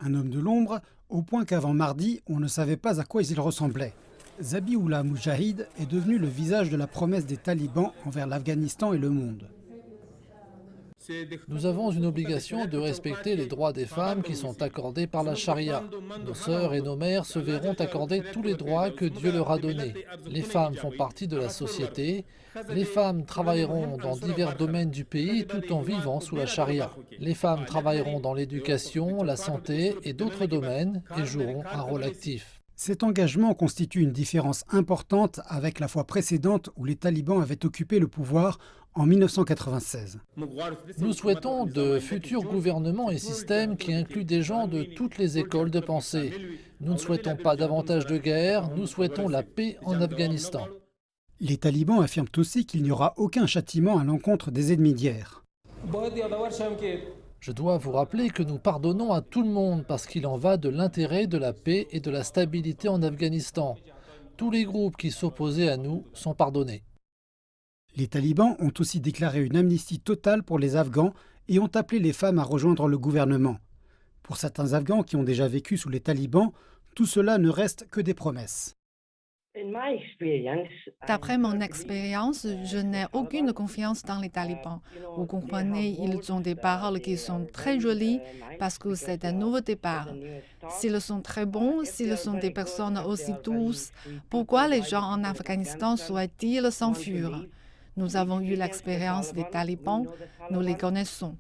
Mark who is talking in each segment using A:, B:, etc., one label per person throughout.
A: Un homme de l'ombre, au point qu'avant mardi, on ne savait pas à quoi il ressemblait. Zabiullah Mujahid est devenu le visage de la promesse des talibans envers l'Afghanistan et le monde.
B: Nous avons une obligation de respecter les droits des femmes qui sont accordés par la charia. Nos sœurs et nos mères se verront accorder tous les droits que Dieu leur a donnés. Les femmes font partie de la société. Les femmes travailleront dans divers domaines du pays tout en vivant sous la charia. Les femmes travailleront dans l'éducation, la santé et d'autres domaines et joueront un rôle actif.
A: Cet engagement constitue une différence importante avec la fois précédente où les talibans avaient occupé le pouvoir en 1996.
B: Nous souhaitons de futurs gouvernements et systèmes qui incluent des gens de toutes les écoles de pensée. Nous ne souhaitons pas davantage de guerre, nous souhaitons la paix en Afghanistan.
A: Les talibans affirment aussi qu'il n'y aura aucun châtiment à l'encontre des ennemis d'hier.
B: Je dois vous rappeler que nous pardonnons à tout le monde parce qu'il en va de l'intérêt de la paix et de la stabilité en Afghanistan. Tous les groupes qui s'opposaient à nous sont pardonnés.
A: Les talibans ont aussi déclaré une amnistie totale pour les Afghans et ont appelé les femmes à rejoindre le gouvernement. Pour certains Afghans qui ont déjà vécu sous les talibans, tout cela ne reste que des promesses.
C: D'après mon expérience, je n'ai aucune confiance dans les talibans. Vous comprenez, ils ont des paroles qui sont très jolies parce que c'est un nouveau départ. S'ils sont très bons, s'ils sont des personnes aussi douces, pourquoi les gens en Afghanistan souhaitent-ils s'enfuir? Nous avons eu l'expérience des talibans, nous les connaissons.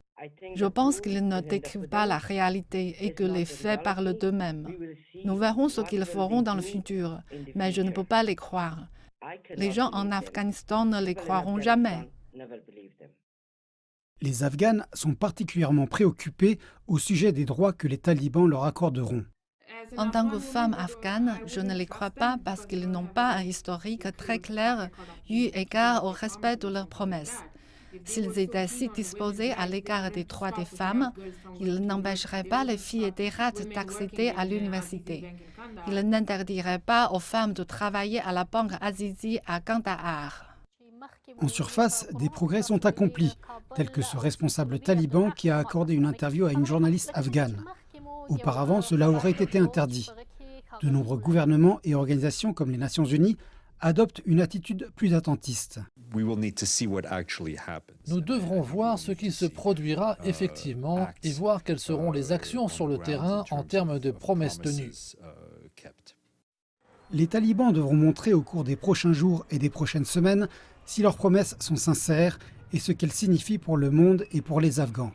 C: Je pense qu'ils ne décrivent pas la réalité et que les faits parlent d'eux-mêmes. Nous verrons ce qu'ils feront dans le futur, mais je ne peux pas les croire. Les gens en Afghanistan ne les croiront jamais.
A: Les Afghanes sont particulièrement préoccupés au sujet des droits que les talibans leur accorderont.
C: En tant que femme afghane, je ne les crois pas parce qu'ils n'ont pas un historique très clair eu égard au respect de leurs promesses. S'ils étaient si disposés à l'égard des droits des femmes, ils n'empêcheraient pas les filles d'Hérat d'accéder à l'université. Ils n'interdiraient pas aux femmes de travailler à la banque Azizi à Kandahar.
A: En surface, des progrès sont accomplis, tel que ce responsable taliban qui a accordé une interview à une journaliste afghane. Auparavant, cela aurait été interdit. De nombreux gouvernements et organisations comme les Nations Unies adoptent une attitude plus attentiste.
B: Nous devrons voir ce qui se produira effectivement et voir quelles seront les actions sur le terrain en termes de promesses tenues.
A: Les talibans devront montrer au cours des prochains jours et des prochaines semaines si leurs promesses sont sincères et ce qu'elles signifient pour le monde et pour les Afghans.